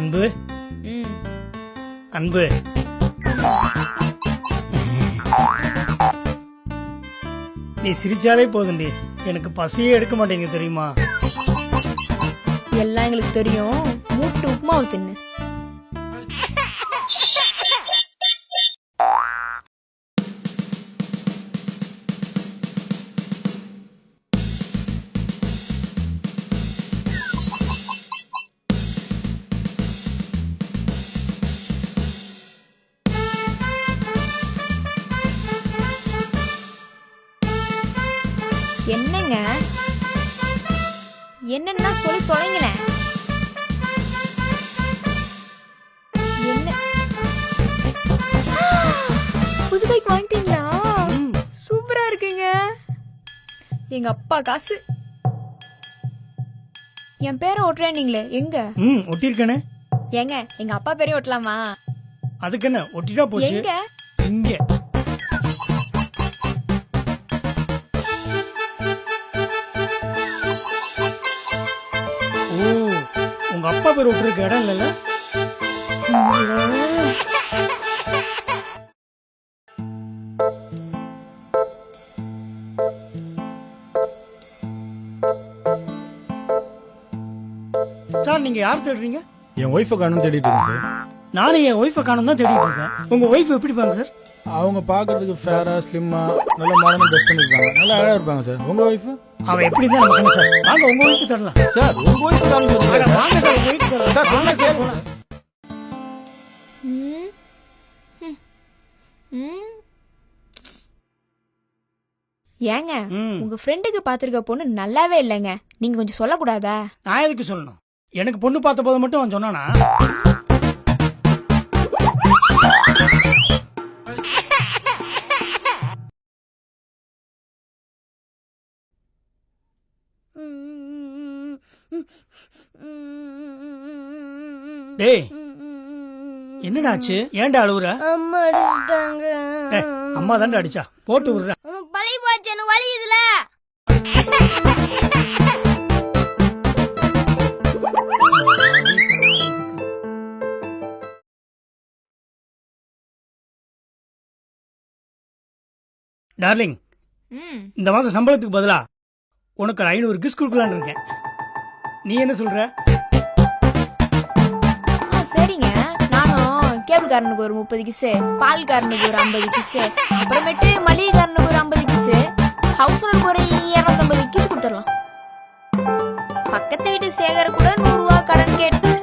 அன்பு அன்பு நீ சிரிச்சாலே போதுண்டி, எனக்கு பசியே எடுக்க மாட்டேங்க தெரியுமா? எல்லாம் எங்களுக்கு தெரியும். மூட்டு உப்புமாவை தின்னு. என்னங்க என்னன்னா சொல்லி தொலைங்களேன். என்ன புது பைக் வாங்கிட்டீங்களா? சூப்பரா இருக்குங்க. எங்க அப்பா காசு. என் பேரை ஒட்டுறேன் நீங்களே, எங்க? ஒட்டிருக்கனே. ஏங்க எங்க அப்பா பேரையும் ஒட்டலாமா? அதுக்கு என்ன, ஒட்டிட்டா போச்சு. எங்க? இங்க. ஓ, உங்க அப்பா பேர் ஒட்டுறதுக்கு இடம் இல்லைல்ல? சார், நீங்க யார் தேடுறீங்க? என் ஒய்ஃபை காணும் தேடிட்டு இருக்கேன் சார். நானும் என் ஒய்ஃபை காணும் தான் தேடிட்டு இருக்கேன். உங்க ஒய்ஃப் எப்படி பாங்க சார்? அவங்க பாக்குறதுக்கு ஃபேரா ஸ்லிம்மா நல்ல மாடர்னா ட்ரெஸ் பண்ணிருக்காங்க, நல்லா அழகா இருப்பாங்க சார். உங்க ஒய்ஃப்? அவன் எப்படி தான் நமக்கு சார். வாங்க உங்க ஒய்ஃப் தரலாம் சார். உங்க ஒய்ஃப் காணும் வாங்க சார், உங்க ஒய்ஃப் தரலாம் சார். வாங்க சார் போலாம். ஏங்க உங்க ஃப்ரெண்டுக்கு பாத்துருக்க பொண்ணு நல்லாவே இல்லைங்க, நீங்க கொஞ்சம் சொல்லக்கூடாதா? நான் எதுக்கு சொல்லணும்? எனக்கு பொண்ணு பார்த்த போது மட்டும் அவன் சொன்னானா? டேய், என்னடா ஆச்சு? ஏன்டா அழுவுற? அம்மா அடிச்சிட்டாங்க. அம்மா தான்டா அடிச்சா, போட்டு விடுற. பழி போச்சு, எனக்கு வலிக்குதுல. டார்லிங், இந்த மாசம் சம்பளத்துக்கு பதிலா உனக்கு ஒரு 500 கிஸ் கொடுக்கலான்னு இருக்கேன். நீ என்ன சொல்ற? சரிங்க, நானும் கேபிள்காரனுக்கு ஒரு 30 கிஸ்ஸு, பால்காரனுக்கு ஒரு 50 கிஸ்ஸு, அப்புறமேட்டு மளிகைக்காரனுக்கு ஒரு 50 கிஸ்ஸு, ஹவுஸ் ஓனருக்கு ஒரு 250 கிஸ் கொடுத்துடலாம். பக்கத்து வீட்டு சேகர கூட 100 ரூபா கடன் கேட்டு